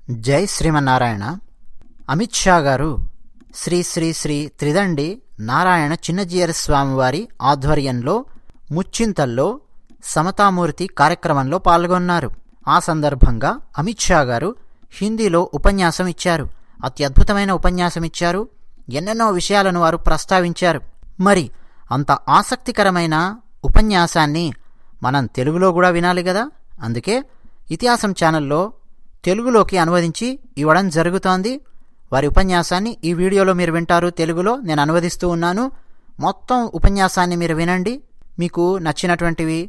జై శ్రీమన్నారాయణ. అమిత్ షా గారు శ్రీ శ్రీ శ్రీ త్రిదండి నారాయణ చిన్నజీయర స్వామివారి ఆధ్వర్యంలో ముచ్చింతల్లో సమతామూర్తి కార్యక్రమంలో పాల్గొన్నారు. ఆ సందర్భంగా అమిత్ షా గారు హిందీలో ఉపన్యాసం ఇచ్చారు. అత్యద్భుతమైన ఉపన్యాసం ఇచ్చారు. ఎన్నెన్నో విషయాలను వారు ప్రస్తావించారు. మరి అంత ఆసక్తికరమైన ఉపన్యాసాన్ని మనం తెలుగులో కూడా వినాలి కదా. అందుకే ఇతిహాసం ఛానల్లో తెలుగులోకి అనువదించి ఇవ్వడం జరుగుతోంది. వారి ఉపన్యాసాన్ని ఈ వీడియోలో మీరు వింటారు. తెలుగులో నేను అనువదిస్తూ ఉన్నాను. మొత్తం ఉపన్యాసాన్ని మీరు వినండి. మీకు నచ్చినటువంటివి,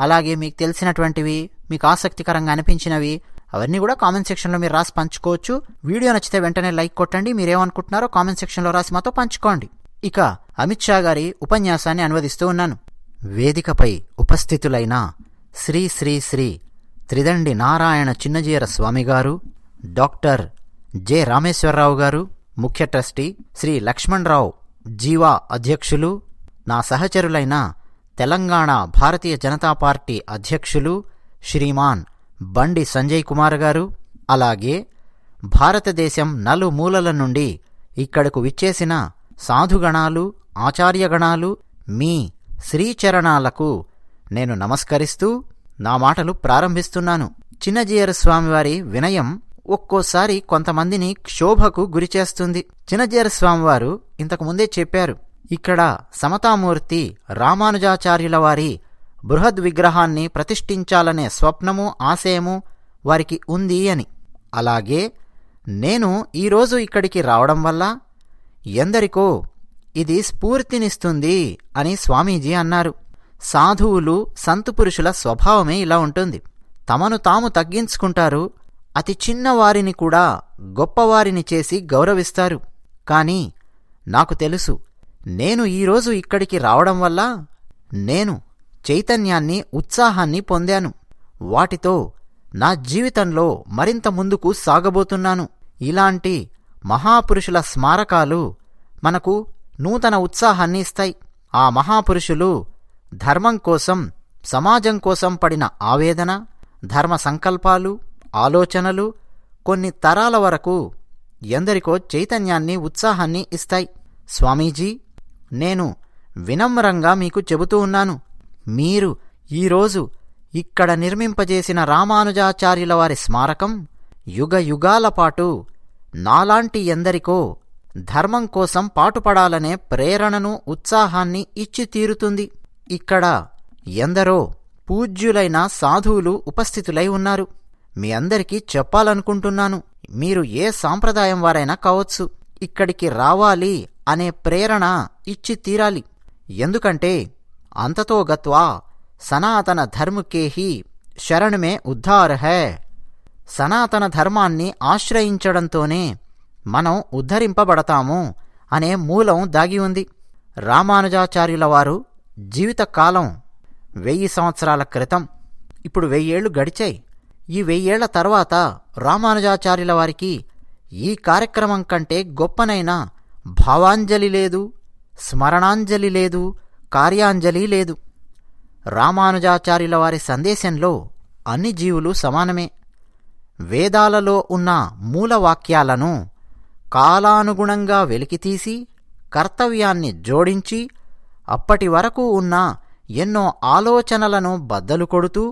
అలాగే మీకు తెలిసినటువంటివి, మీకు ఆసక్తికరంగా అనిపించినవి అవన్నీ కూడా కామెంట్ సెక్షన్లో మీరు రాసి పంచుకోవచ్చు. వీడియో నచ్చితే వెంటనే లైక్ కొట్టండి. మీరేమనుకుంటున్నారో కామెంట్ సెక్షన్లో రాసి మాతో పంచుకోండి. ఇక అమిత్ షా గారి ఉపన్యాసాన్ని అనువదిస్తూ ఉన్నాను. వేదికపై ఉపస్థితులైన శ్రీ శ్రీ శ్రీ త్రిదండి నారాయణ చిన్నజీయర స్వామిగారు, డాక్టర్ జె రామేశ్వరరావు గారు, ముఖ్య ట్రస్టీ శ్రీ లక్ష్మణరావు జీవా అధ్యక్షులు, నా సహచరులైన తెలంగాణ భారతీయ జనతా పార్టీ అధ్యక్షులు శ్రీమాన్ బండి సంజయ్ కుమార్ గారు, అలాగే భారతదేశం నలుమూలల నుండి ఇక్కడకు విచ్చేసిన సాధుగణాలు, ఆచార్యగణాలు, మీ శ్రీచరణాలకు నేను నమస్కరిస్తూ నా మాటలు ప్రారంభిస్తున్నాను. చిన్నజీయర స్వామివారి వినయం ఒక్కోసారి కొంతమందిని క్షోభకు గురిచేస్తుంది. చిన్నజీయర స్వామివారు ఇంతకుముందే చెప్పారు, ఇక్కడ సమతామూర్తి రామానుజాచార్యుల వారి బృహద్ విగ్రహాన్ని ప్రతిష్ఠించాలనే స్వప్నము, ఆశయము వారికి ఉంది అని. అలాగే నేను ఈరోజు ఇక్కడికి రావడం వల్ల ఎందరికో ఇది స్ఫూర్తినిస్తుంది అని స్వామీజీ అన్నారు. సాధువులు, సంతుపురుషుల స్వభావమే ఇలా ఉంటుంది. తమను తాము తగ్గించుకుంటారు. అతి చిన్నవారిని కూడా గొప్పవారిని చేసి గౌరవిస్తారు. కానీ నాకు తెలుసు, నేను ఈరోజు ఇక్కడికి రావడం వల్ల నేను చైతన్యాన్ని, ఉత్సాహాన్ని పొందాను. వాటితో నా జీవితంలో మరింత ముందుకు సాగబోతున్నాను. ఇలాంటి మహాపురుషుల స్మారకాలు మనకు నూతన ఉత్సాహాన్ని ఇస్తాయి. ఆ మహాపురుషులు ధర్మం కోసం, సమాజం కోసం పడిన ఆవేదన, ధర్మ సంకల్పాలు, ఆలోచనలు కొన్ని తరాల వరకు ఎందరికో చైతన్యాన్ని, ఉత్సాహాన్ని ఇస్తాయి. స్వామీజీ, నేను వినమ్రంగా మీకు చెబుతూ ఉన్నాను, మీరు ఈరోజు ఇక్కడ నిర్మింపజేసిన రామానుజాచార్యుల వారి స్మారకం యుగ యుగాల పాటు నాలాంటి ఎందరికో ధర్మం కోసం పాటుపడాలనే ప్రేరణను, ఉత్సాహాన్ని ఇచ్చి తీరుతుంది. ఇక్కడ ఎందరో పూజ్యులైన సాధువులు ఉపస్థితులై ఉన్నారు. మీ అందరికీ చెప్పాలనుకుంటున్నాను, మీరు ఏ సాంప్రదాయం వారైనా కావచ్చు, ఇక్కడికి రావాలి అనే ప్రేరణ ఇచ్చి తీరాలి. ఎందుకంటే అంతతో గత్వా సనాతన ధర్మకేహి శరణమే ఉద్ధార హై. సనాతన ధర్మాన్ని ఆశ్రయించడంతోనే మనం ఉద్ధరింపబడతాము అనే మూలం దాగి ఉంది. రామానుజాచార్యుల వారు జీవితకాలం 1000 సంవత్సరాల క్రితం. ఇప్పుడు 1000 ఏళ్లు గడిచాయి. ఈ 1000 ఏళ్ల తర్వాత రామానుజాచార్యుల వారికి ఈ కార్యక్రమం కంటే గొప్పనైన భావాంజలి లేదు, స్మరణాంజలి లేదు, కార్యాంజలి లేదు. రామానుజాచార్యుల వారి సందేశంలో అన్ని జీవులు సమానమే. వేదాలలో ఉన్న మూలవాక్యాలను కాలానుగుణంగా వెలికితీసి కర్తవ్యాన్ని జోడించి అప్పటి వరకు ఉన్న ఎన్నో ఆలోచనలను బద్దలు కొడుతూ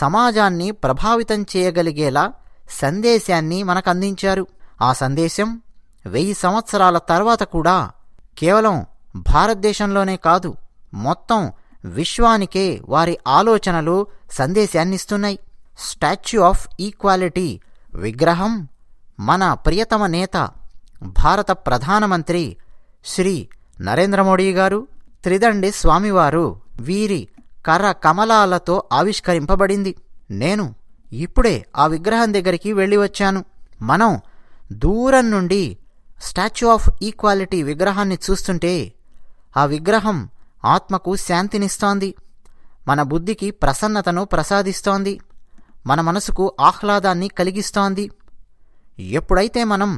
సమాజాన్ని ప్రభావితం చేయగలిగేలా సందేశాన్ని మనకందించారు. ఆ సందేశం 1000 సంవత్సరాల తర్వాత కూడా కేవలం భారతదేశంలోనే కాదు, మొత్తం విశ్వానికే వారి ఆలోచనలు సందేశాన్నిస్తున్నాయి. స్టాచ్యూ ఆఫ్ ఈక్వాలిటీ విగ్రహం మన ప్రియతమ నేత, భారత ప్రధానమంత్రి శ్రీ నరేంద్ర మోడీ గారు, త్రిదండి స్వామివారు వీరి కర కమలాలతో ఆవిష్కరింపబడింది. నేను ఇప్పుడే ఆ విగ్రహం దగ్గరికి వెళ్ళి వచ్చాను. మనం దూరం నుండి స్టాచ్యూ ఆఫ్ ఈక్వాలిటీ విగ్రహాన్ని చూస్తుంటే ఆ విగ్రహం ఆత్మకు శాంతినిస్తోంది, మన బుద్ధికి ప్రసన్నతను ప్రసాదిస్తోంది, మన మనసుకు ఆహ్లాదాన్ని కలిగిస్తోంది. ఎప్పుడైతే మనం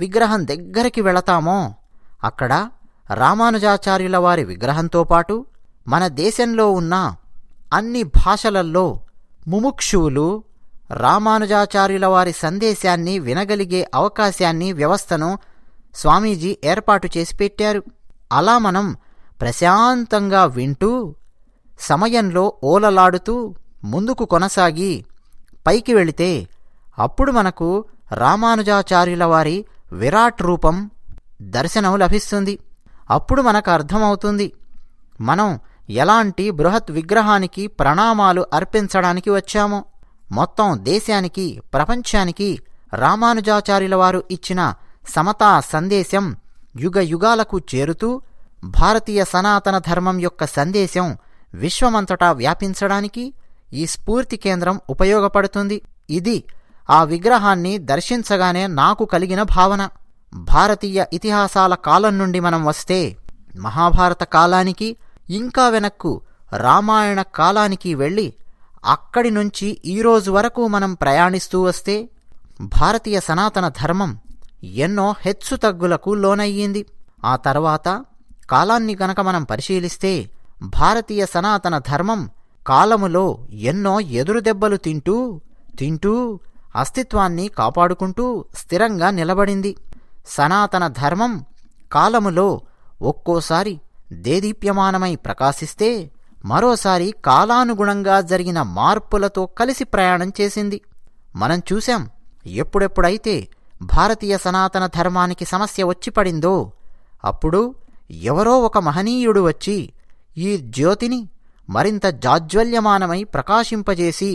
విగ్రహం దగ్గరికి వెళతామో అక్కడ రామానుజాచార్యుల వారి విగ్రహంతో పాటు మన దేశంలో ఉన్న అన్ని భాషలల్లో ముముక్షువులు రామానుజాచార్యుల వారి సందేశాన్ని వినగలిగే అవకాశాన్ని, వ్యవస్థను స్వామీజీ ఏర్పాటు చేసి పెట్టారు. అలా మనం ప్రశాంతంగా వింటూ, సమయంలో ఓలలాడుతూ ముందుకు కొనసాగి పైకి వెళితే అప్పుడు మనకు రామానుజాచార్యుల వారి విరాట్ రూపం దర్శనం లభిస్తుంది. అప్పుడు మనకు అర్థమవుతుంది మనం ఎలాంటి బృహత్ విగ్రహానికి ప్రణామాలు అర్పించడానికి వచ్చామో. మొత్తం దేశానికి, ప్రపంచానికి రామానుజాచార్యుల వారు ఇచ్చిన సమతా సందేశం యుగ యుగాలకు చేరుతూ భారతీయ సనాతన ధర్మం యొక్క సందేశం విశ్వమంతటా వ్యాపించడానికి ఈ స్ఫూర్తి కేంద్రం ఉపయోగపడుతుంది. ఇది ఆ విగ్రహాన్ని దర్శించగానే నాకు కలిగిన భావన. భారతీయ ఇతిహాసాల కాలం నుండి మనం వస్తే మహాభారత కాలానికి, ఇంకా వెనక్కు రామాయణ కాలానికి వెళ్ళి అక్కడి నుంచి ఈరోజు వరకు మనం ప్రయాణిస్తూ వస్తే భారతీయ సనాతన ధర్మం ఎన్నో హెచ్చుతగ్గులకు లోనయ్యింది. ఆ తర్వాత కాలాన్ని గనక మనం పరిశీలిస్తే భారతీయ సనాతన ధర్మం కాలములో ఎన్నో ఎదురుదెబ్బలు తింటూ అస్తిత్వాన్ని కాపాడుకుంటూ స్థిరంగా నిలబడింది. సనాతన ధర్మం కాలములో ఒక్కోసారి దేదీప్యమానమై ప్రకాశిస్తే మరోసారి కాలానుగుణంగా జరిగిన మార్పులతో కలిసి ప్రయాణం చేసింది. మనం చూశాం, ఎప్పుడెప్పుడైతే భారతీయ సనాతన ధర్మానికి సమస్య వచ్చి పడిందో అప్పుడు ఎవరో ఒక మహనీయుడు వచ్చి ఈ జ్యోతిని మరింత జాజ్వల్యమానమై ప్రకాశింపజేసి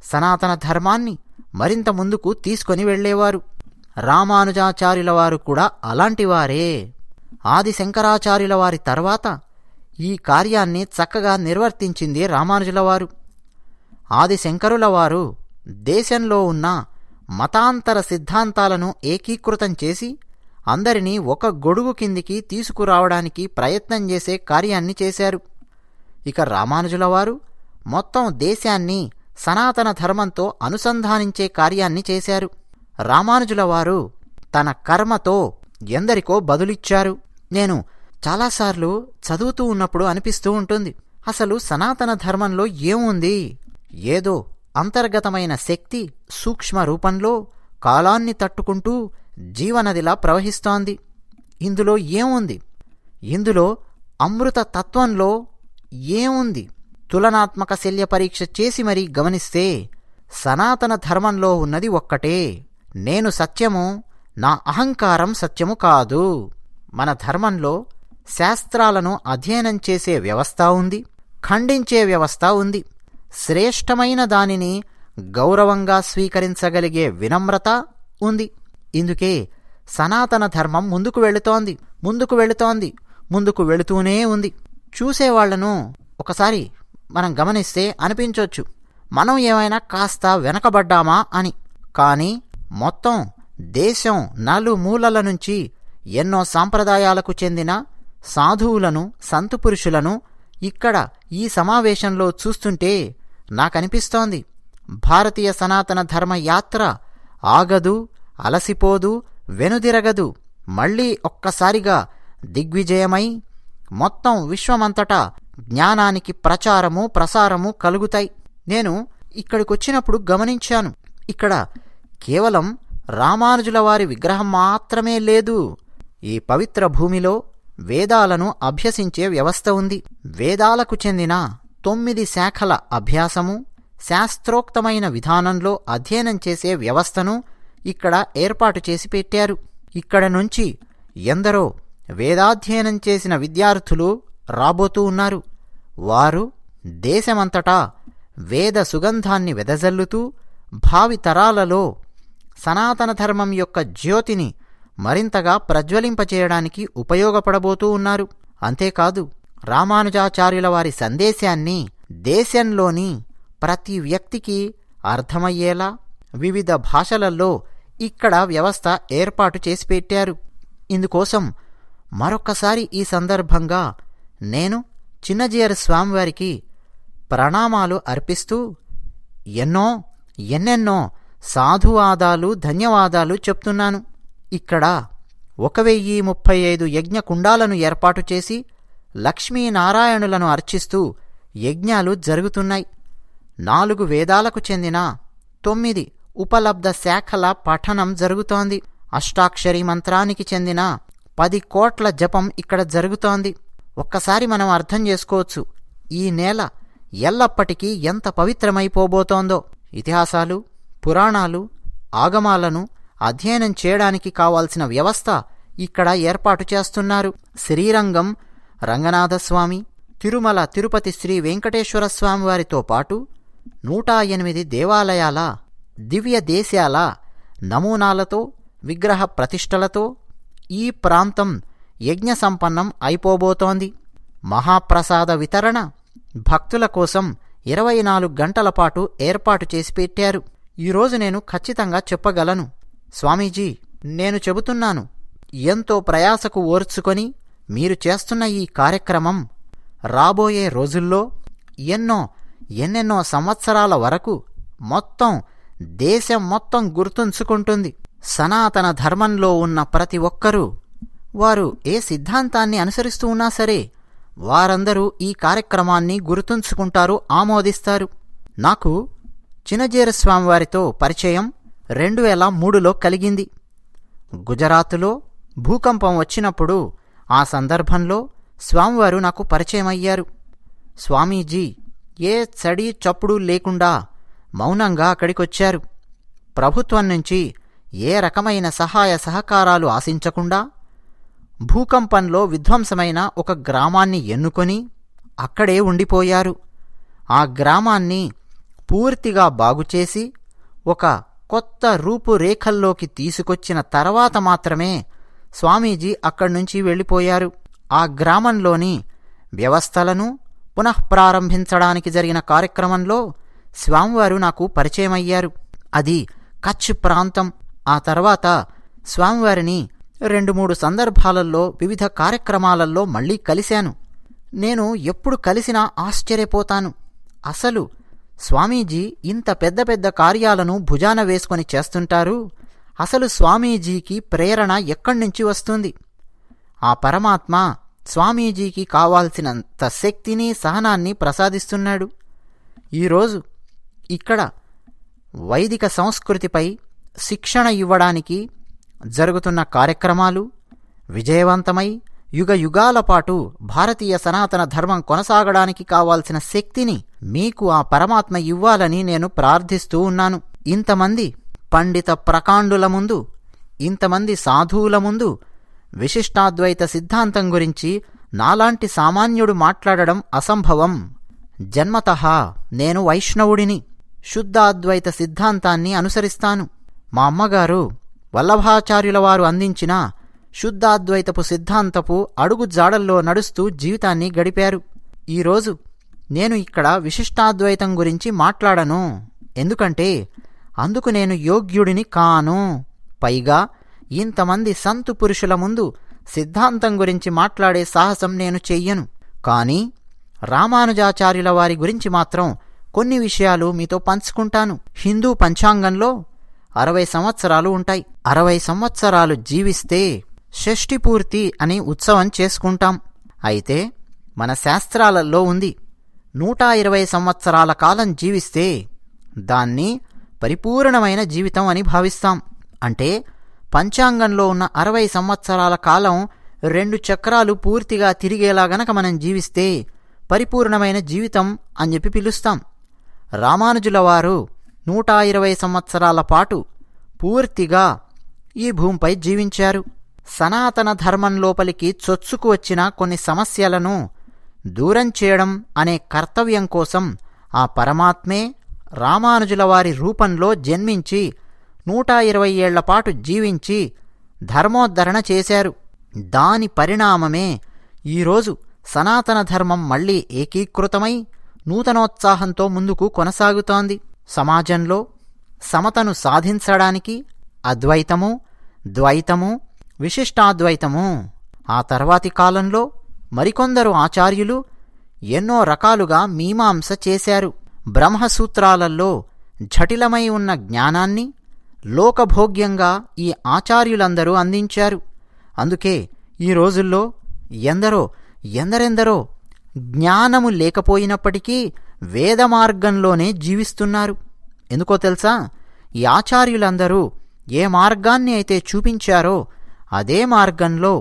సనాతన ధర్మాన్ని మరింత ముందుకు తీసుకొని వెళ్లేవారు. రామానుజాచార్యుల వారు కూడా అలాంటివారే. ఆది శంకరాచార్యుల వారి తర్వాత ఈ కార్యాన్ని చక్కగా నిర్వర్తించింది రామానుజుల వారు. ఆది శంకరుల వారు దేశంలో ఉన్న మతాంతర సిద్ధాంతాలను ఏకీకృతం చేసి అందరినీ ఒక గొడుగు కిందికి తీసుకురావడానికి ప్రయత్నం చేసే కార్యాన్ని చేశారు. ఇక రామానుజుల వారు మొత్తం దేశాన్ని సనాతన ధర్మంతో అనుసంధానించే కార్యాన్ని చేశారు. రామానుజుల వారు తన కర్మతో ఎందరికో బదులిచ్చారు. నేను చాలాసార్లు చదువుతూ ఉన్నప్పుడు అనిపిస్తూ ఉంటుంది, అసలు సనాతన ధర్మంలో ఏముంది? ఏదో అంతర్గతమైన శక్తి సూక్ష్మ రూపంలో కాలాన్ని తట్టుకుంటూ జీవనదిలా ప్రవహిస్తోంది. ఇందులో ఏముంది? ఇందులో అమృత తత్వంలో ఏముంది? తులనాత్మక శల్య పరీక్ష చేసి మరీ గమనిస్తే సనాతన ధర్మంలో ఉన్నది ఒక్కటే, నేను సత్యము, నా అహంకారం సత్యము కాదు. మన ధర్మంలో శాస్త్రాలను అధ్యయనం చేసే వ్యవస్థ ఉంది, ఖండించే వ్యవస్థ ఉంది. శ్రేష్టమైన దానిని గౌరవంగా స్వీకరించగలిగే వినమ్రత ఉంది. ఇందుకే సనాతన ధర్మం ముందుకు వెళుతూనే ఉంది. చూసేవాళ్లను ఒకసారి మనం గమనిస్తే అనిపించొచ్చు, మనం ఏమైనా కాస్త వెనకబడ్డామా అని. కానీ మొత్తం దేశం నలుమూలల నుంచి ఎన్నో సాంప్రదాయాలకు చెందిన సాధువులను, సంతుపురుషులను ఇక్కడ ఈ సమావేశంలో చూస్తుంటే నాకనిపిస్తోంది, భారతీయ సనాతన ధర్మ యాత్ర ఆగదు, అలసిపోదు, వెనుదిరగదు. మళ్లీ ఒక్కసారిగా దిగ్విజయమై మొత్తం విశ్వమంతటా జ్ఞానానికి ప్రచారము, ప్రసారము కలుగుతాయి. నేను ఇక్కడికొచ్చినప్పుడు గమనించాను, ఇక్కడ కేవలం రామానుజుల వారి విగ్రహం మాత్రమే లేదు. ఈ పవిత్ర భూమిలో వేదాలను అభ్యసించే వ్యవస్థ ఉంది. వేదాలకు చెందిన 9 శాఖల అభ్యాసము, శాస్త్రోక్తమైన విధానంలో అధ్యయనం చేసే వ్యవస్థను ఇక్కడ ఏర్పాటు చేసి పెట్టారు. ఇక్కడ నుంచి ఎందరో వేదాధ్యయనం చేసిన విద్యార్థులు రాబోతూ ఉన్నారు. వారు దేశమంతటా వేద సుగంధాన్ని వెదజల్లుతూ భావితరాలలో సనాతన ధర్మం యొక్క జ్యోతిని మరింతగా ప్రజ్వలింపచేయడానికి ఉపయోగపడబోతూ ఉన్నారు. అంతేకాదు, రామానుజాచార్యుల వారి సందేశాన్ని దేశంలోని ప్రతి వ్యక్తికి అర్థమయ్యేలా వివిధ భాషలలో ఇక్కడ వ్యవస్థ ఏర్పాటు చేసి పెట్టారు. ఇందుకోసం మరొక్కసారి ఈ సందర్భంగా నేను చిన్నజీయర్ స్వామివారికి ప్రణామాలు అర్పిస్తూ ఎన్నెన్నో సాధువాదాలు, ధన్యవాదాలు చెప్తున్నాను. ఇక్కడ 1035 యజ్ఞకుండాలను ఏర్పాటు చేసి లక్ష్మీనారాయణులను అర్చిస్తూ యజ్ఞాలు జరుగుతున్నాయి. 4 వేదాలకు చెందిన 9 ఉపలబ్ధ శాఖల పఠనం జరుగుతోంది. అష్టాక్షరీ మంత్రానికి చెందిన 10 కోట్ల జపం ఇక్కడ జరుగుతోంది. ఒక్కసారి మనం అర్థం చేసుకోవచ్చు ఈ నేల ఎల్లప్పటికీ ఎంత పవిత్రమైపోబోతోందో. ఇతిహాసాలు, పురాణాలు, ఆగమాలను అధ్యయనం చేయడానికి కావాల్సిన వ్యవస్థ ఇక్కడ ఏర్పాటు చేస్తున్నారు. శ్రీరంగం రంగనాథస్వామి, తిరుమల తిరుపతి శ్రీ వెంకటేశ్వర స్వామివారితో పాటు 108 దేవాలయాల దివ్య దేశాల నమూనాలతో, విగ్రహ ప్రతిష్టలతో ఈ ప్రాంతం యజ్ఞ సంపన్నం అయిపోబోతోంది. మహాప్రసాద వితరణ భక్తుల కోసం 24 గంటల పాటు ఏర్పాటు చేసి పెట్టారు. ఈరోజు నేను ఖచ్చితంగా చెప్పగలను, స్వామీజీ, నేను చెబుతున్నాను, ఎంతో ప్రయాసకు ఓర్చుకొని మీరు చేస్తున్న ఈ కార్యక్రమం రాబోయే రోజుల్లో ఎన్నెన్నో సంవత్సరాల వరకు దేశం మొత్తం గుర్తుంచుకుంటుంది. సనాతన ధర్మంలో ఉన్న ప్రతి ఒక్కరూ, వారు ఏ సిద్ధాంతాన్ని అనుసరిస్తూ ఉన్నా సరే, వారందరూ ఈ కార్యక్రమాన్ని గుర్తుంచుకుంటారు, ఆమోదిస్తారు. నాకు చినజీర స్వామివారితో పరిచయం 2003లో కలిగింది. గుజరాతులో భూకంపం వచ్చినప్పుడు ఆ సందర్భంలో స్వామివారు నాకు పరిచయమయ్యారు. స్వామీజీ ఏ చడి చప్పుడు లేకుండా మౌనంగా అక్కడికొచ్చారు. ప్రభుత్వం నుంచి ఏ రకమైన సహాయ సహకారాలు ఆశించకుండా భూకంపంలో విధ్వంసమైన ఒక గ్రామాన్ని ఎన్నుకొని అక్కడే ఉండిపోయారు. ఆ గ్రామాన్ని పూర్తిగా బాగుచేసి ఒక కొత్త రూపురేఖల్లోకి తీసుకొచ్చిన తర్వాత మాత్రమే స్వామీజీ అక్కడ్నుంచి వెళ్ళిపోయారు. ఆ గ్రామంలోని వ్యవస్థలను పునఃప్రారంభించడానికి జరిగిన కార్యక్రమంలో స్వామివారు నాకు పరిచయమయ్యారు. అది కచ్ ప్రాంతం. ఆ తర్వాత స్వామివారిని 2-3 సందర్భాలలో వివిధ కార్యక్రమాలలో మళ్లీ కలిశాను. నేను ఎప్పుడు కలిసినా ఆశ్చర్యపోతాను. అసలు స్వామీజీ ఇంత పెద్ద పెద్ద కార్యాలను భుజాన వేసుకొని చేస్తుంటారు. అసలు స్వామీజీకి ప్రేరణ ఎక్కడ్నుంచి వస్తుంది? ఆ పరమాత్మ స్వామీజీకి కావాల్సినంత శక్తిని, సహనాన్ని ప్రసాదిస్తున్నాడు. ఈరోజు ఇక్కడ వైదిక సంస్కృతిపై శిక్షణ ఇవ్వడానికి జరుగుతున్న కార్యక్రమాలు విజయవంతమై యుగయుగాల పాటు భారతీయ సనాతన ధర్మం కొనసాగడానికి కావాల్సిన శక్తిని మీకు ఆ పరమాత్మ ఇవ్వాలని నేను ప్రార్థిస్తూ ఉన్నాను. ఇంతమంది పండిత ప్రకాండుల ముందు, ఇంతమంది సాధువుల ముందు విశిష్టాద్వైత సిద్ధాంతం గురించి నాలాంటి సామాన్యుడు మాట్లాడడం అసంభవం. జన్మతః నేను వైష్ణవుడిని. శుద్ధాద్వైత సిద్ధాంతాన్ని అనుసరిస్తాను. మా అమ్మగారు వల్లభాచార్యుల వారు అందించిన శుద్ధాద్వైతపు సిద్ధాంతపు అడుగు జాడల్లో నడుస్తూ జీవితాన్ని గడిపారు. ఈరోజు నేను ఇక్కడ విశిష్టాద్వైతం గురించి మాట్లాడను. ఎందుకంటే అందుకు నేను యోగ్యుడిని కాను. పైగా ఇంతమంది సంతు పురుషుల ముందు సిద్ధాంతం గురించి మాట్లాడే సాహసం నేను చెయ్యను. కానీ రామానుజాచార్యుల వారి గురించి మాత్రం కొన్ని విషయాలు మీతో పంచుకుంటాను. హిందూ పంచాంగంలో 60 సంవత్సరాలు ఉంటాయి. 60 సంవత్సరాలు జీవిస్తే షష్ఠిపూర్తి అని ఉత్సవం చేసుకుంటాం. అయితే మన శాస్త్రాలలో ఉంది 120 సంవత్సరాల కాలం జీవిస్తే దాన్ని పరిపూర్ణమైన జీవితం అని భావిస్తాం. అంటే పంచాంగంలో ఉన్న 60 సంవత్సరాల కాలం 2 చక్రాలు పూర్తిగా తిరిగేలా గనక మనం జీవిస్తే పరిపూర్ణమైన జీవితం అని చెప్పి పిలుస్తాం. రామానుజుల వారు 120 సంవత్సరాల పాటు పూర్తిగా ఈ భూమిపై జీవించారు. సనాతన ధర్మం లోపలికి చొచ్చుకు వచ్చిన కొన్ని సమస్యలను దూరం చేయడం అనే కర్తవ్యం కోసం ఆ పరమాత్మే రామానుజుల వారి రూపంలో జన్మించి 120 ఏళ్ల పాటు జీవించి ధర్మోద్ధరణ చేశారు. దాని పరిణామమే ఈరోజు సనాతన ధర్మం మళ్లీ ఏకీకృతమై నూతనోత్సాహంతో ముందుకు కొనసాగుతోంది. సమాజంలో సమతను సాధించడానికి అద్వైతము, ద్వైతము, విశిష్టాద్వైతము, ఆ తర్వాతి కాలంలో మరికొందరు ఆచార్యులు ఎన్నో రకాలుగా మీమాంస చేశారు. బ్రహ్మసూత్రాలలో జటిలమై ఉన్న జ్ఞానాన్ని లోకభోగ్యంగా ఈ ఆచార్యులందరూ అందించారు. అందుకే ఈ రోజుల్లో ఎందరెందరో జ్ఞానము లేకపోయినప్పటికీ వేదమార్గంలోనే జీవిస్తున్నారు. ఎందుకో తెలుసా? ఈ ఆచార్యులందరూ ఏ మార్గాన్ని అయితే చూపించారో అదే మార్గంలో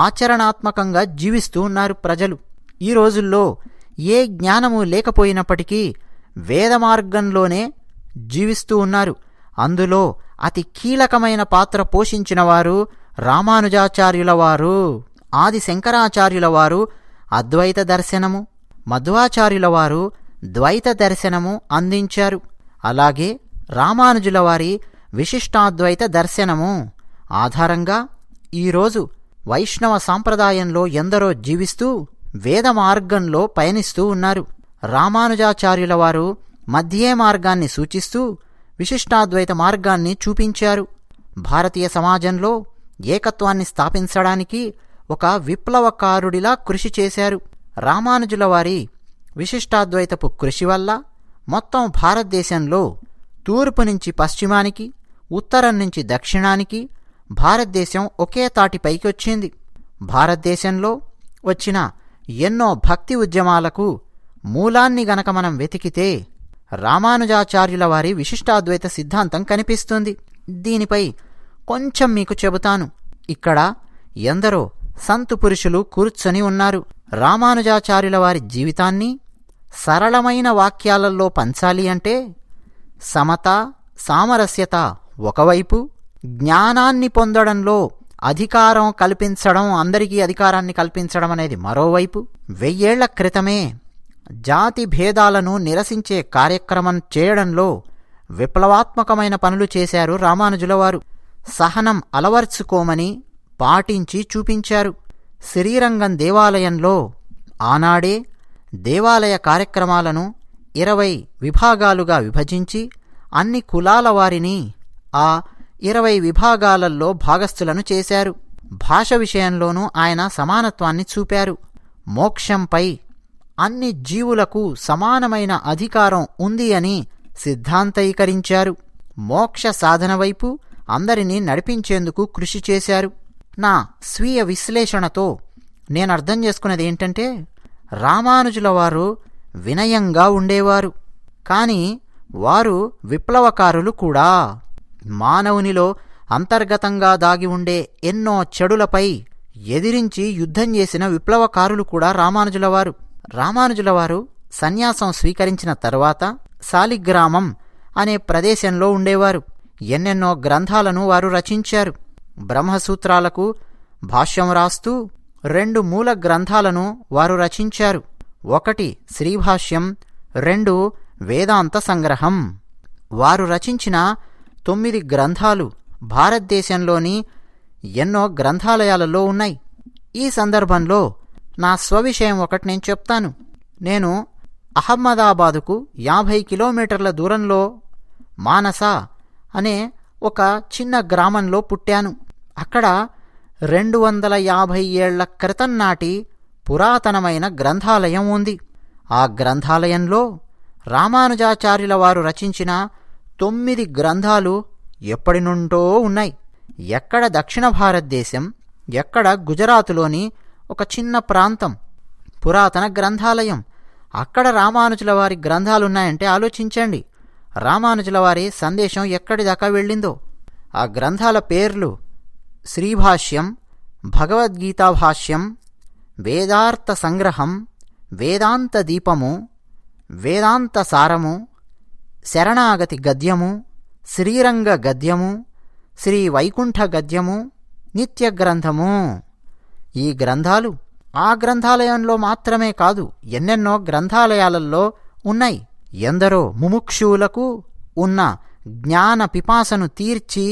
ఆచరణాత్మకంగా జీవిస్తూ ఉన్నారు ప్రజలు. ఈ రోజుల్లో ఏ జ్ఞానము లేకపోయినప్పటికీ వేద మార్గంలోనే జీవిస్తూ ఉన్నారు. అందులో అతి కీలకమైన పాత్ర పోషించిన వారు రామానుజాచార్యుల వారు. ఆది శంకరాచార్యుల వారు అద్వైత దర్శనము, మధ్వాచార్యుల వారు ద్వైత దర్శనము అందించారు. అలాగే రామానుజుల వారి విశిష్టాద్వైత దర్శనము ఆధారంగా ఈరోజు వైష్ణవ సాంప్రదాయంలో ఎందరో జీవిస్తూ వేద మార్గంలో పయనిస్తూ ఉన్నారు. రామానుజాచార్యుల వారు మధ్యే మార్గాన్ని సూచిస్తూ విశిష్టాద్వైత మార్గాన్ని చూపించారు. భారతీయ సమాజంలో ఏకత్వాన్ని స్థాపించడానికి ఒక విప్లవకారుడిలా కృషి చేశారు. రామానుజుల వారి విశిష్టాద్వైతపు కృషి వల్ల మొత్తం భారతదేశంలో తూర్పు నుంచి పశ్చిమానికి, ఉత్తరం నుంచి దక్షిణానికి భారతదేశం ఒకే తాటిపైకి వచ్చింది. భారతదేశంలో వచ్చిన ఎన్నో భక్తి ఉద్యమాలకు మూలాన్ని గనక మనం వెతికితే రామానుజాచార్యుల వారి విశిష్టాద్వైత సిద్ధాంతం కనిపిస్తుంది. దీనిపై కొంచెం మీకు చెబుతాను. ఇక్కడ ఎందరో సంతు పురుషులు కూర్చొని ఉన్నారు. రామానుజాచార్యుల వారి జీవితాన్ని సరళమైన వాక్యాలలో పంచాలి అంటే సమత, సామరస్యత ఒకవైపు, జ్ఞానాన్ని పొందడంలో అధికారం కల్పించడం, అందరికీ అధికారాన్ని కల్పించడం అనేది మరోవైపు. 1000 ఏళ్ల క్రితమే జాతి భేదాలను నిరసించే కార్యక్రమం చేయడంలో విప్లవాత్మకమైన పనులు చేశారు రామానుజుల వారు. సహనం అలవర్చుకోమని పాటించి చూపించారు. శ్రీరంగం దేవాలయంలో ఆనాడే దేవాలయ కార్యక్రమాలను 20 విభాగాలుగా విభజించి అన్ని కులాల వారిని ఆ 20 విభాగాలలో భాగస్థులను చేశారు. భాష విషయంలోనూ ఆయన సమానత్వాన్ని చూపారు. మోక్షంపై అన్ని జీవులకు సమానమైన అధికారం ఉంది అని సిద్ధాంతీకరించారు. మోక్ష సాధన వైపు అందరినీ నడిపించేందుకు కృషి చేశారు. నా స్వీయ విశ్లేషణతో నేనర్థం చేసుకున్నది ఏంటంటే, రామానుజుల వారు వినయంగా ఉండేవారు, కానీ వారు విప్లవకారులు కూడా. మానవునిలో అంతర్గతంగా దాగి ఉండే ఎన్నో చెడులపై ఎదిరించి యుద్ధం చేసిన విప్లవకారులు కూడా రామానుజుల వారు. రామానుజుల వారు సన్యాసం స్వీకరించిన తరువాత సాలిగ్రామం అనే ప్రదేశంలో ఉండేవారు. ఎన్నెన్నో గ్రంథాలను వారు రచించారు. బ్రహ్మసూత్రాలకు భాష్యం రాస్తూ 2 మూల గ్రంథాలను వారు రచించారు. ఒకటి శ్రీభాష్యం, 2 వేదాంత సంగ్రహం. వారు రచించిన 9 గ్రంథాలు భారతదేశంలోని ఎన్నో గ్రంథాలయాలలో ఉన్నాయి. ఈ సందర్భంలో నా స్వవిషయం ఒకటి నేను చెప్తాను. నేను అహ్మదాబాదుకు 50 కిలోమీటర్ల దూరంలో మానస అనే ఒక చిన్న గ్రామంలో పుట్టాను. అక్కడ 250 ఏళ్ల క్రితం నాటి పురాతనమైన గ్రంథాలయం ఉంది. ఆ గ్రంథాలయంలో రామానుజాచార్యుల వారు రచించిన 9 గ్రంథాలు ఎప్పటి నుండో ఉన్నాయి. ఎక్కడ దక్షిణ భారతదేశం, ఎక్కడ గుజరాతులోని ఒక చిన్న ప్రాంతం పురాతన గ్రంథాలయం. అక్కడ రామానుజుల వారి గ్రంథాలున్నాయంటే ఆలోచించండి, రామానుజుల వారి సందేశం ఎక్కడి దాకా వెళ్ళిందో. ఆ గ్రంథాల పేర్లు శ్రీభాష్యం, భగవద్గీతా భాష్యం, వేదార్థ సంగ్రహం, వేదాంత దీపము, వేదాంత సారము, శరణాగతి గద్యము, శ్రీరంగ గద్యము, శ్రీ వైకుంఠ గద్యము, నిత్య గ్రంథము. ఈ గ్రంథాలు ఆ గ్రంథాలయంలో మాత్రమే కాదు, ఎన్నెన్నో గ్రంథాలయాలలో ఉన్నాయి. ఎందరో ముముక్షువులకు ఉన్న జ్ఞాన పిపాసను తీర్చి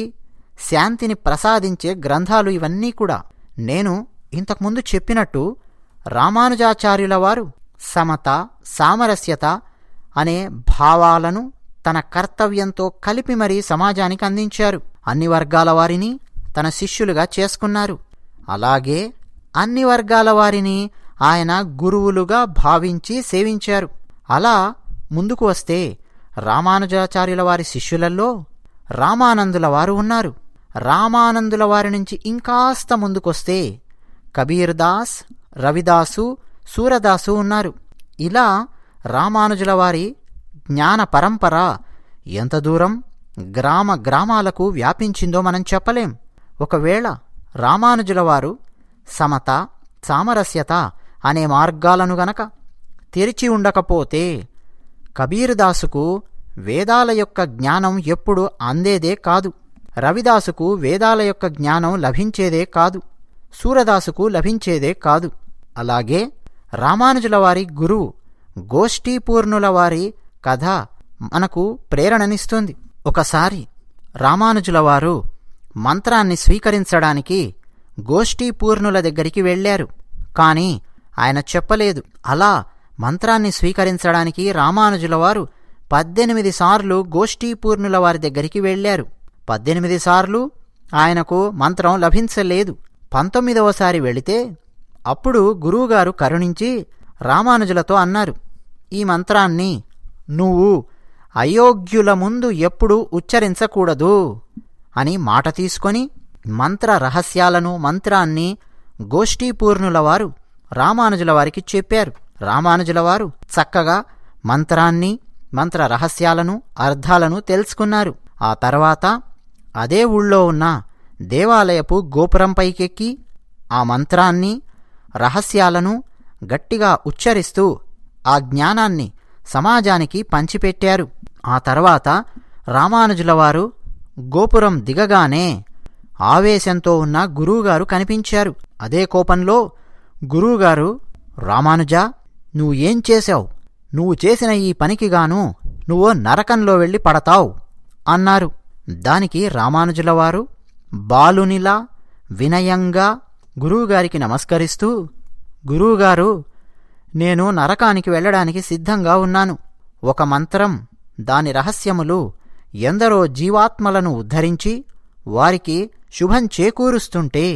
శాంతిని ప్రసాదించే గ్రంథాలు ఇవన్నీ కూడా. నేను ఇంతకుముందు చెప్పినట్టు రామానుజాచార్యుల వారు సమత, సామరస్యత అనే భావాలను తన కర్తవ్యంతో కలిపి మరీ సమాజానికి అందించారు. అన్ని వర్గాల వారిని తన శిష్యులుగా చేసుకున్నారు. అలాగే అన్ని వర్గాల వారిని ఆయన గురువులుగా భావించి సేవించారు. అలా ముందుకు వస్తే రామానుజాచార్యుల వారి శిష్యులలో రామానందుల వారు ఉన్నారు. రామానందుల వారి నుంచి ఇంకాస్త ముందుకొస్తే కబీర్ దాస్, రవిదాసు, సూరదాసు ఉన్నారు. ఇలా రామానుజుల వారి జ్ఞాన పరంపర ఎంత దూరం గ్రామ గ్రామాలకు వ్యాపించిందో మనం చెప్పలేం. ఒకవేళ రామానుజుల వారు సమత, సామరస్యత అనే మార్గాలను గనక తెరిచి ఉండకపోతే కబీర్దాసుకు వేదాల యొక్క జ్ఞానం ఎప్పుడు అందేదే కాదు, రవిదాసుకు వేదాల యొక్క జ్ఞానం లభించేదే కాదు, సూరదాసుకు లభించేదే కాదు. అలాగే రామానుజుల వారి గురువు గోష్ఠీపూర్ణుల వారి కథ మనకు ప్రేరణనిస్తుంది. ఒకసారి రామానుజుల వారు మంత్రాన్ని స్వీకరించడానికి గోష్ఠీపూర్ణుల దగ్గరికి వెళ్ళారు. కాని ఆయన చెప్పలేదు. అలా మంత్రాన్ని స్వీకరించడానికి రామానుజుల వారు 18 సార్లు గోష్ఠీపూర్ణుల వారి దగ్గరికి వెళ్ళారు. 18 సార్లు ఆయనకు మంత్రం లభించలేదు. 19వసారి వెళితే అప్పుడు గురువుగారు కరుణించి రామానుజులతో అన్నారు, ఈ మంత్రాన్ని నువ్వు అయోగ్యుల ముందు ఎప్పుడూ ఉచ్చరించకూడదు అని మాట తీసుకొని మంత్ర రహస్యాలను, మంత్రాన్ని గోష్ఠీపూర్ణుల వారు రామానుజుల వారికి చెప్పారు. రామానుజుల వారు చక్కగా మంత్రాన్ని, మంత్ర రహస్యాలను, అర్థాలను తెలుసుకున్నారు. ఆ తర్వాత అదే ఊళ్ళో ఉన్న దేవాలయపు గోపురంపైకెక్కి ఆ మంత్రాన్ని, రహస్యాలను గట్టిగా ఉచ్చరిస్తూ ఆ జ్ఞానాన్ని సమాజానికి పంచిపెట్టారు. ఆ తర్వాత రామానుజుల వారు గోపురం దిగగానే ఆవేశంతో ఉన్న గురువుగారు కనిపించారు. అదే కోపంలో గురువుగారు, రామానుజా, నువ్వు ఏం చేశావు? నువ్వు చేసిన ఈ పనికిగాను నువ్వు నరకంలో వెళ్ళి పడతావు అన్నారు. దానికి రామానుజుల వారు బాలునిలా వినయంగా గురువుగారికి నమస్కరిస్తూ, గురువుగారు, నేను నరకానికి వెళ్ళడానికి సిద్ధంగా ఉన్నాను. ఒక మంత్రం, దాని రహస్యములు ఎందరో జీవాత్మలను ఉద్ధరించి వారికి శుభం చేకూరుస్తుంటే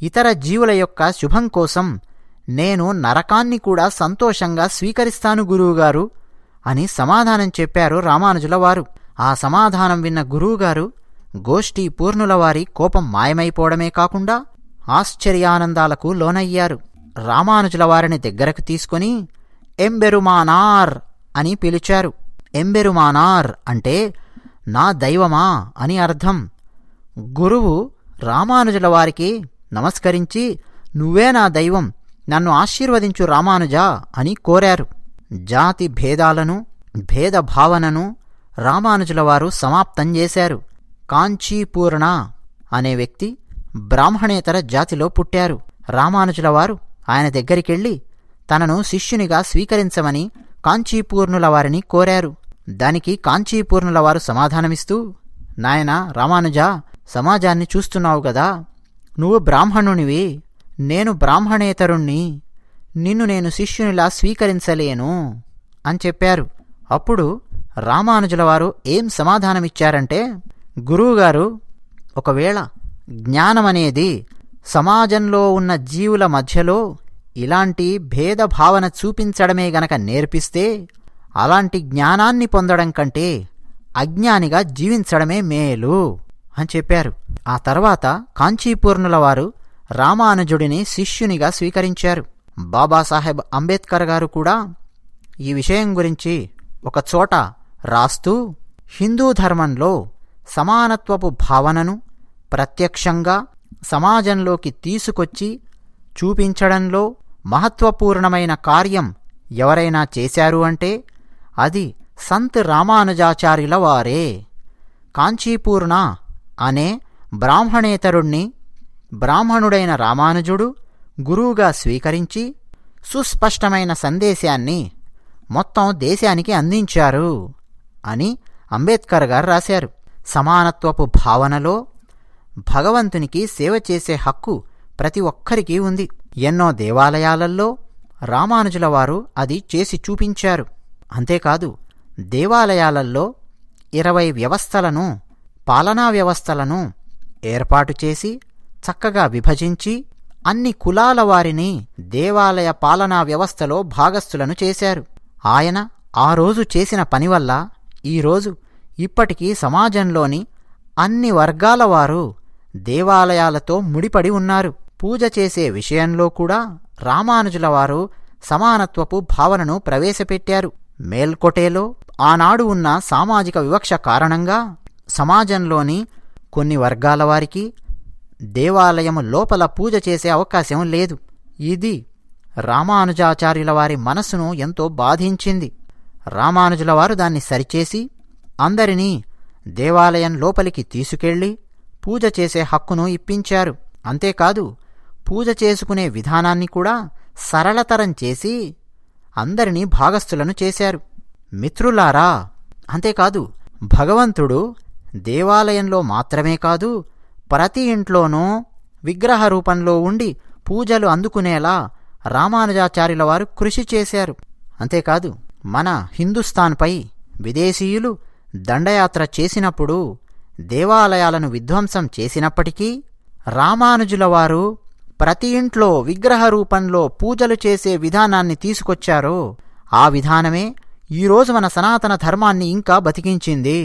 ఇతర జీవుల యొక్క శుభం కోసం నేను నరకాన్ని కూడా సంతోషంగా స్వీకరిస్తాను గురువుగారు అని సమాధానం చెప్పారు రామానుజుల వారు. ఆ సమాధానం విన్న గురువుగారు గోష్ఠీపూర్ణుల వారి కోపం మాయమైపోవడమే కాకుండా ఆశ్చర్యానందాలకు లోనయ్యారు. రామానుజుల వారిని దగ్గరకు తీసుకుని ఎంబెరుమానార్ అని పిలిచారు. ఎంబెరుమానార్ అంటే నా దైవమా అని అర్థం. గురువు రామానుజుల వారికి నమస్కరించి, నువ్వే నా దైవం, నన్ను ఆశీర్వదించు రామానుజా అని కోరారు. జాతి భేదాలను, భేదభావనను రామానుజుల వారు సమాప్తం చేశారు. కాంచీపూర్ణ అనే వ్యక్తి బ్రాహ్మణేతర జాతిలో పుట్టారు. రామానుజుల వారు ఆయన దగ్గరికెళ్ళి తనను శిష్యునిగా స్వీకరించమని కాంచీపూర్ణుల వారిని కోరారు. దానికి కాంచీపూర్ణుల వారు సమాధానమిస్తూ, నాయనా రామానుజా, సమాజాన్ని చూస్తున్నావు గదా, నువ్వు బ్రాహ్మణునివి, నేను బ్రాహ్మణేతరుణ్ణి, నిన్ను నేను శిష్యునిలా స్వీకరించలేను అని చెప్పారు. అప్పుడు రామానుజుల వారు ఏం సమాధానమిచ్చారంటే, గురువుగారు, ఒకవేళ జ్ఞానమనేది సమాజంలో ఉన్న జీవుల మధ్యలో ఇలాంటి భేదభావన చూపించడమే గనక నేర్పిస్తే అలాంటి జ్ఞానాన్ని పొందడం కంటే అజ్ఞానిగా జీవించడమే మేలు అని చెప్పారు. ఆ తర్వాత కాంచీపూర్ణుల వారు రామానుజుడిని శిష్యునిగా స్వీకరించారు. బాబాసాహెబ్ అంబేద్కర్ గారు కూడా ఈ విషయం గురించి ఒకచోట రాస్తూ, హిందూ ధర్మంలో సమానత్వపు భావనను ప్రత్యక్షంగా సమాజంలోకి తీసుకొచ్చి చూపించడంలో మహత్వపూర్ణమైన కార్యం ఎవరైనా చేశారు అంటే అది సంత్ రామానుజాచార్యుల వారే. కాంచీపూర్ణ అనే బ్రాహ్మణేతరుణ్ణి బ్రాహ్మణుడైన రామానుజుడు గురువుగా స్వీకరించి సుస్పష్టమైన సందేశాన్ని మొత్తం దేశానికి అందించారు అని అంబేద్కర్ గారు రాశారు. సమానత్వపు భావనలో భగవంతునికి సేవ చేసే హక్కు ప్రతి ఒక్కరికి ఉంది. ఎన్నో దేవాలయాలలో రామానుజుల వారు అది చేసి చూపించారు. అంతేకాదు, దేవాలయాలలో 20 వ్యవస్థలను, పాలనా వ్యవస్థలను ఏర్పాటు చేసి చక్కగా విభజించి అన్ని కులాల వారిని దేవాలయ పాలనా వ్యవస్థలో భాగస్థులను చేశారు. ఆయన ఆ రోజు చేసిన పనివల్ల ఈరోజు ఇప్పటికీ సమాజంలోని అన్ని వర్గాల వారు దేవాలయాలతో ముడిపడి ఉన్నారు. పూజ చేసే విషయంలో కూడా రామానుజుల వారు సమానత్వపు భావనను ప్రవేశపెట్టారు. మేల్కొటేలో ఆనాడు ఉన్న సామాజిక వివక్ష కారణంగా సమాజంలోని కొన్ని వర్గాల వారికి దేవాలయము లోపల పూజ చేసే అవకాశం లేదు. ఇది రామానుజాచార్యుల వారి మనస్సును ఎంతో బాధించింది. రామానుజుల వారు దాన్ని సరిచేసి అందరినీ దేవాలయం లోపలికి తీసుకెళ్లి పూజ చేసే హక్కును ఇప్పించారు. అంతేకాదు, పూజ చేసుకునే విధానాన్ని కూడా సరళతరం చేసి అందరినీ భాగస్థులను చేశారు. మిత్రులారా, అంతేకాదు, భగవంతుడు దేవాలయంలో మాత్రమే కాదు, ప్రతి ఇంట్లోనూ విగ్రహ రూపంలో ఉండి పూజలు అందుకునేలా రామానుజాచార్యుల వారు కృషి చేశారు. అంతేకాదు, మన హిందుస్థాన్పై విదేశీయులు దండయాత్ర చేసినప్పుడు దేవాలయాలను విధ్వంసం చేసినప్పటికీ రామానుజుల వారు ప్రతి ఇంట్లో విగ్రహ రూపంలో పూజలు చేసే విధానాన్ని తీసుకొచ్చారో ఆ విధానమే ఈరోజు మన సనాతన ధర్మాన్ని ఇంకా బతికించింది.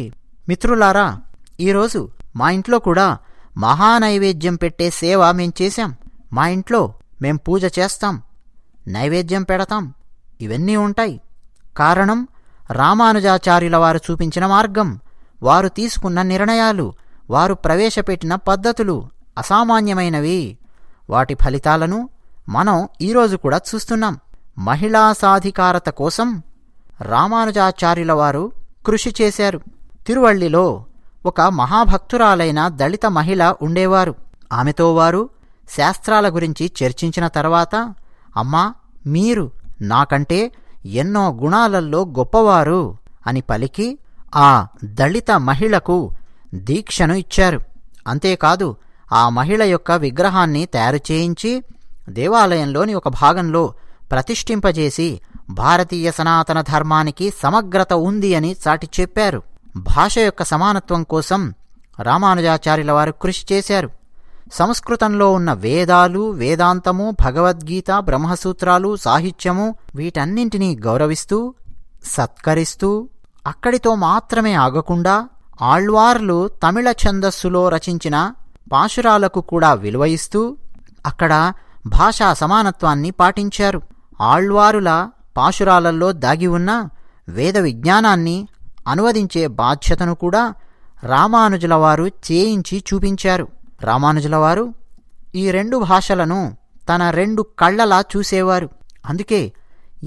మిత్రులారా, ఈరోజు మా ఇంట్లో కూడా మహానైవేద్యం పెట్టే సేవ మేం చేశాం. మా ఇంట్లో మేం పూజ చేస్తాం, నైవేద్యం పెడతాం, ఇవన్నీ ఉంటాయి. కారణం రామానుజాచార్యుల వారు చూపించిన మార్గం, వారు తీసుకున్న నిర్ణయాలు, వారు ప్రవేశపెట్టిన పద్ధతులు అసామాన్యమైనవి. వాటి ఫలితాలను మనం ఈరోజు కూడా చూస్తున్నాం. మహిళా సాధికారత కోసం రామానుజాచార్యుల వారు కృషి చేశారు. తిరువళ్ళిలో ఒక మహాభక్తురాలైన దళిత మహిళ ఉండేవారు. ఆమెతో వారు శాస్త్రాల గురించి చర్చించిన తర్వాత, అమ్మా, మీరు నాకంటే ఎన్నో గుణాలలో గొప్పవారు అని పలికి ఆ దళిత మహిళకు దీక్షను ఇచ్చారు. అంతేకాదు, ఆ మహిళ యొక్క విగ్రహాన్ని తయారు చేయించి దేవాలయంలోని ఒక భాగంలో ప్రతిష్ఠింపజేసి భారతీయ సనాతన ధర్మానికి సమగ్రత ఉంది అని చాటి చెప్పారు. భాష యొక్క సమానత్వం కోసం రామానుజాచార్యుల వారు కృషి చేశారు. సంస్కృతంలో ఉన్న వేదాలు, వేదాంతము, భగవద్గీత, బ్రహ్మసూత్రాలు, సాహిత్యము వీటన్నింటినీ గౌరవిస్తూ సత్కరిస్తూ అక్కడితో మాత్రమే ఆగకుండా ఆళ్వార్లు తమిళ ఛందస్సులో రచించిన పాశురాలకు కూడా విలువ ఇస్తూ అక్కడ భాషా సమానత్వాన్ని పాటించారు. ఆళ్వారుల పాశురాలలో దాగి ఉన్న వేద విజ్ఞానాన్ని అనువదించే బాధ్యతను కూడా రామానుజుల వారు చేయించి చూపించారు. రామానుజుల వారు ఈ రెండు భాషలను తన రెండు కళ్లలా చూసేవారు. అందుకే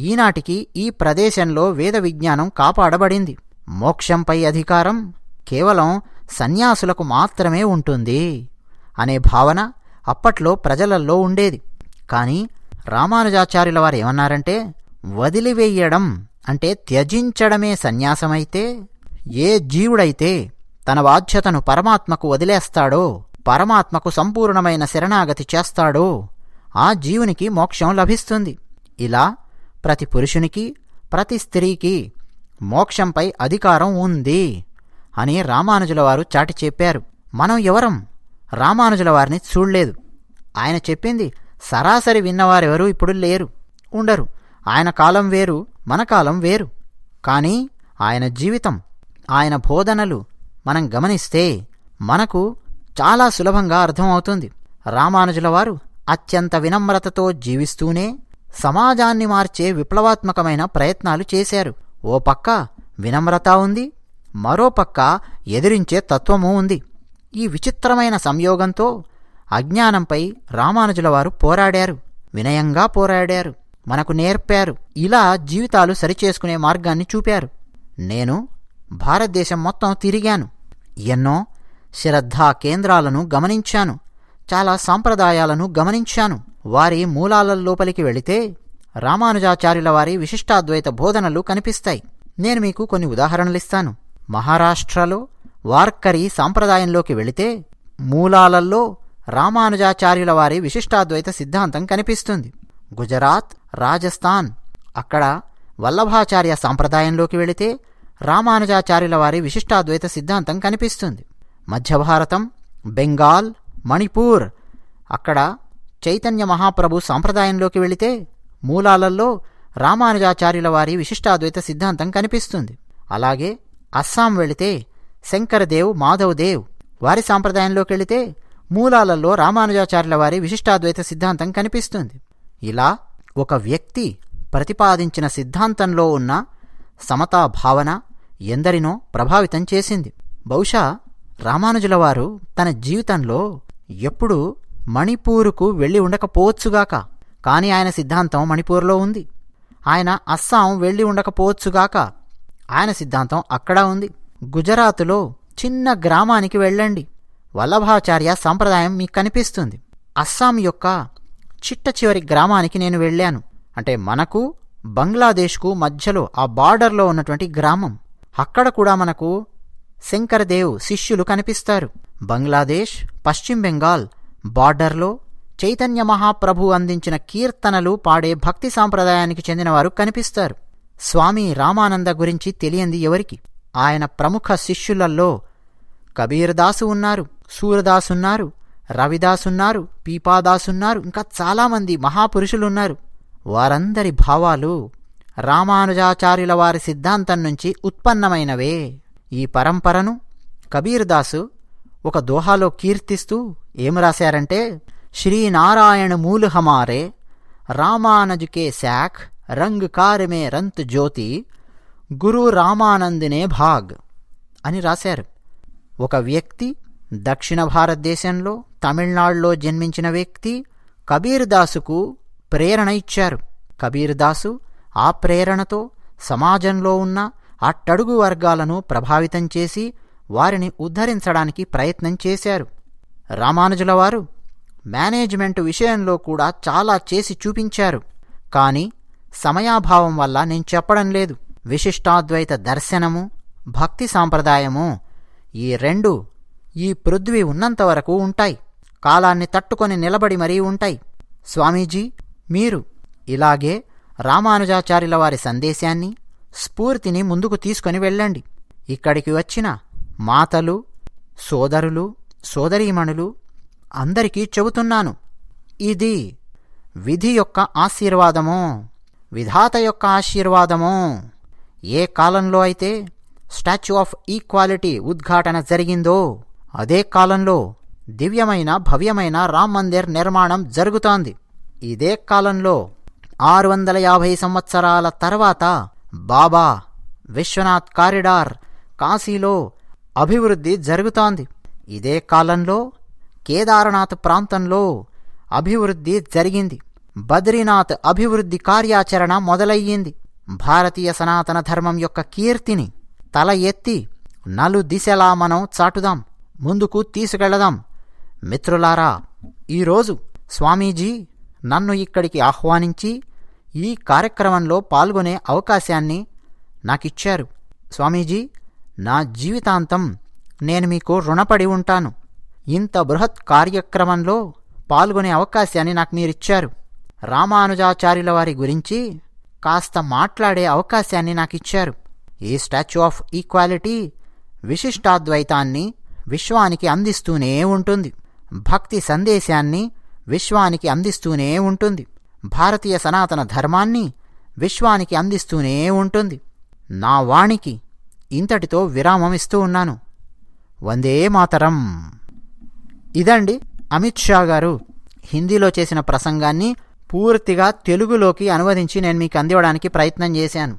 ఈనాటికి ఈ ప్రదేశంలో వేద విజ్ఞానం కాపాడబడింది. మోక్షంపై అధికారం కేవలం సన్యాసులకు మాత్రమే ఉంటుంది అనే భావన అప్పట్లో ప్రజలల్లో ఉండేది. కానీ రామానుజాచార్యుల వారు ఏమన్నారంటే, వదిలివేయడం అంటే త్యజించడమే సన్యాసమైతే, ఏ జీవుడైతే తన బాధ్యతను పరమాత్మకు వదిలేస్తాడో, పరమాత్మకు సంపూర్ణమైన శరణాగతి చేస్తాడో ఆ జీవునికి మోక్షం లభిస్తుంది. ఇలా ప్రతి పురుషునికి, ప్రతి స్త్రీకి మోక్షంపై అధికారం ఉంది అని రామానుజుల వారు చాటి చెప్పారు. మనం ఎవరం రామానుజుల వారిని చూడలేదు. ఆయన చెప్పింది సరాసరి విన్నవారెవరూ ఇప్పుడు లేరు, ఉండరు. ఆయన కాలం వేరు, మన కాలం వేరు. కానీ ఆయన జీవితం, ఆయన బోధనలు మనం గమనిస్తే మనకు చాలా సులభంగా అర్థమవుతుంది. రామానుజుల వారు అత్యంత వినమ్రతతో జీవిస్తూనే సమాజాన్ని మార్చే విప్లవాత్మకమైన ప్రయత్నాలు చేశారు. ఓ పక్క వినమ్రత ఉంది, మరో పక్క ఎదిరించే తత్వము ఉంది. ఈ విచిత్రమైన సంయోగంతో అజ్ఞానంపై రామానుజుల వారు పోరాడారు, వినయంగా పోరాడారు, మనకు నేర్పారు. ఇలా జీవితాలు సరిచేసుకునే మార్గాన్ని చూపారు. నేను భారతదేశం మొత్తం తిరిగాను, ఎన్నో శ్రద్ధా కేంద్రాలను గమనించాను, చాలా సాంప్రదాయాలను గమనించాను. వారి మూలాల లోపలికి వెళితే రామానుజాచార్యుల వారి విశిష్టాద్వైత బోధనలు కనిపిస్తాయి. నేను మీకు కొన్ని ఉదాహరణలిస్తాను. మహారాష్ట్రలో వార్కరీ సాంప్రదాయంలోకి వెళితే మూలాలలో రామానుజాచార్యుల వారి విశిష్టాద్వైత సిద్ధాంతం కనిపిస్తుంది. గుజరాత్, రాజస్థాన్ అక్కడ వల్లభాచార్య సాంప్రదాయంలోకి వెళితే రామానుజాచార్యుల వారి విశిష్టాద్వైత సిద్ధాంతం కనిపిస్తుంది. మధ్య భారతం, బెంగాల్, మణిపూర్ అక్కడ చైతన్య మహాప్రభు సాంప్రదాయంలోకి వెళితే మూలాలలో రామానుజాచార్యుల వారి విశిష్టాద్వైత సిద్ధాంతం కనిపిస్తుంది. అలాగే అస్సాం వెళితే శంకరదేవ్, మాధవదేవ్ వారి సాంప్రదాయంలోకి వెళితే మూలాలలో రామానుజాచార్యుల వారి విశిష్టాద్వైత సిద్ధాంతం కనిపిస్తుంది. ఇలా ఒక వ్యక్తి ప్రతిపాదించిన సిద్ధాంతంలో ఉన్న సమతా భావన ఎందరినో ప్రభావితం చేసింది. బహుశా రామానుజుల వారు తన జీవితంలో ఎప్పుడూ మణిపూరుకు వెళ్ళి ఉండకపోవచ్చుగాక, కాని ఆయన సిద్ధాంతం మణిపూర్లో ఉంది. ఆయన అస్సాం వెళ్ళి ఉండకపోవచ్చుగాక, ఆయన సిద్ధాంతం అక్కడా ఉంది. గుజరాతులో చిన్న గ్రామానికి వెళ్ళండి, వల్లభాచార్య సంప్రదాయం మీకు కనిపిస్తుంది. అస్సాం యొక్క చిట్ట చివరి గ్రామానికి నేను వెళ్ళాను. అంటే మనకు బంగ్లాదేశ్కు మధ్యలో ఆ బార్డర్లో ఉన్నటువంటి గ్రామం. అక్కడ కూడా మనకు శంకరదేవ్ శిష్యులు కనిపిస్తారు. బంగ్లాదేశ్, పశ్చిమ బెంగాల్ బార్డర్లో చైతన్య మహాప్రభు అందించిన కీర్తనలు పాడే భక్తి సాంప్రదాయానికి చెందినవారు కనిపిస్తారు. స్వామి రామానంద గురించి తెలియంది ఎవరికి? ఆయన ప్రముఖ శిష్యులలో కబీర్దాసు ఉన్నారు, సూరదాసున్నారు, రవిదాసున్నారు, పీపాదాసున్నారు, ఇంకా చాలామంది మహాపురుషులున్నారు. వారందరి భావాలు రామానుజాచార్యుల వారి సిద్ధాంతం నుంచి ఉత్పన్నమైనవే. ఈ పరంపరను కబీర్దాసు ఒక దోహాలో కీర్తిస్తూ ఏం రాశారంటే, శ్రీనారాయణ మూల్ హమారే రామానుజుకే శాఖ్ రంగ్ కార్మే రంత్ జ్యోతి గురు రామానందనే భాగ్ అని రాశారు. ఒక వ్యక్తి దక్షిణ భారతదేశంలో తమిళనాడులో జన్మించిన వ్యక్తి కబీర్దాసుకు ప్రేరణ ఇచ్చారు. కబీర్దాసు ఆ ప్రేరణతో సమాజంలో ఉన్న అట్టడుగు వర్గాలను ప్రభావితం చేసి వారిని ఉద్ధరించడానికి ప్రయత్నం చేశారు. రామానుజుల వారు మేనేజ్మెంట్ విషయంలో కూడా చాలా చేసి చూపించారు. కానీ సమయాభావం వల్ల నేను చెప్పడం లేదు. విశిష్టాద్వైత దర్శనము, భక్తి సాంప్రదాయము ఈ రెండు ఈ పృథ్వీ ఉన్నంతవరకు ఉంటాయి. కాలాన్ని తట్టుకొని నిలబడి మరీ ఉంటాయి. స్వామీజీ, మీరు ఇలాగే రామానుజాచార్యుల వారి సందేశాన్ని, స్ఫూర్తిని ముందుకు తీసుకొని వెళ్ళండి. ఇక్కడికి వచ్చిన మాతలు, సోదరులు, సోదరీమణులు అందరికీ చెబుతున్నాను, ఇది విధి యొక్క ఆశీర్వాదమో, విధాత యొక్క ఆశీర్వాదమో. ఏ కాలంలో అయితే స్టాచ్యూ ఆఫ్ ఈక్వాలిటీ ఉద్ఘాటన జరిగిందో అదే కాలంలో దివ్యమైన భవ్యమైన రామ్ మందిర్ నిర్మాణం జరుగుతోంది. ఇదే కాలంలో 650 సంవత్సరాల తర్వాత బాబా విశ్వనాథ్ కారిడార్ కాశీలో అభివృద్ధి జరుగుతోంది. ఇదే కాలంలో కేదారనాథ్ ప్రాంతంలో అభివృద్ధి జరిగింది. బద్రీనాథ్ అభివృద్ధి కార్యాచరణ మొదలయ్యింది. భారతీయ సనాతన ధర్మం యొక్క కీర్తిని తల ఎత్తి నలు దిశలా మనం చాటుదాం, ముందుకు తీసుకెళ్లదాం. మిత్రులారా, ఈరోజు స్వామీజీ నన్ను ఇక్కడికి ఆహ్వానించి ఈ కార్యక్రమంలో పాల్గొనే అవకాశాన్ని నాకిచ్చారు. స్వామీజీ, నా జీవితాంతం నేను మీకు రుణపడి ఉంటాను. ఇంత బృహత్ కార్యక్రమంలో పాల్గొనే అవకాశాన్ని నాకు మీరిచ్చారు. రామానుజాచార్యుల వారి గురించి కాస్త మాట్లాడే అవకాశాన్ని నాకిచ్చారు. ఈ స్టాచ్యూ ఆఫ్ ఈక్వాలిటీ విశిష్టాద్వైతాన్ని విశ్వానికి అందిస్తూనే ఉంటుంది. భక్తి సందేశాన్ని విశ్వానికి అందిస్తూనే ఉంటుంది. భారతీయ సనాతన ధర్మాన్ని విశ్వానికి అందిస్తూనే ఉంటుంది. నా వాణికి ఇంతటితో విరామం ఇస్తూ ఉన్నాను. వందే మాతరం. ఇదండి అమిత్ షా గారు హిందీలో చేసిన ప్రసంగాన్ని పూర్తిగా తెలుగులోకి అనువదించి నేను మీకు అందివ్వడానికి ప్రయత్నం చేశాను.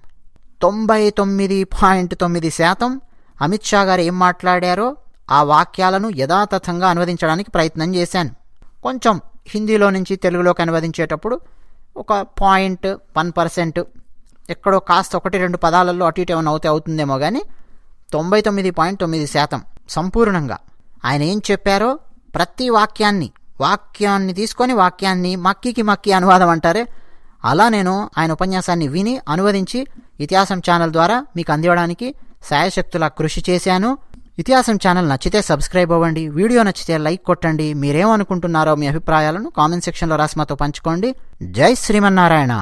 99.9% అమిత్ షా గారు ఏం మాట్లాడారో ఆ వాక్యాలను యథాతథంగా అనువదించడానికి ప్రయత్నం చేశాను. కొంచెం హిందీలో నుంచి తెలుగులోకి అనువదించేటప్పుడు ఒక 0.1% ఎక్కడో కాస్త 1-2 పదాలలో అటు ఇటు ఏమైనా అవుతుందేమో, కానీ 99.9% సంపూర్ణంగా ఆయన ఏం చెప్పారో ప్రతి వాక్యాన్ని తీసుకొని వాక్యాన్ని మక్కి అనువాదం అంటారే, అలా నేను ఆయన ఉపన్యాసాన్ని విని అనువదించి ఇతిహాసం ఛానల్ ద్వారా మీకు అందివ్వడానికి శాయశక్తులా కృషి చేశాను. ఇతిహాసం ఛానల్ నచ్చితే సబ్స్క్రైబ్ అవ్వండి. వీడియో నచ్చితే లైక్ కొట్టండి. మీరేమనుకుంటున్నారో మీ అభిప్రాయాలను కామెంట్ సెక్షన్లో రాసి మాతో పంచుకోండి. జై శ్రీమన్నారాయణ.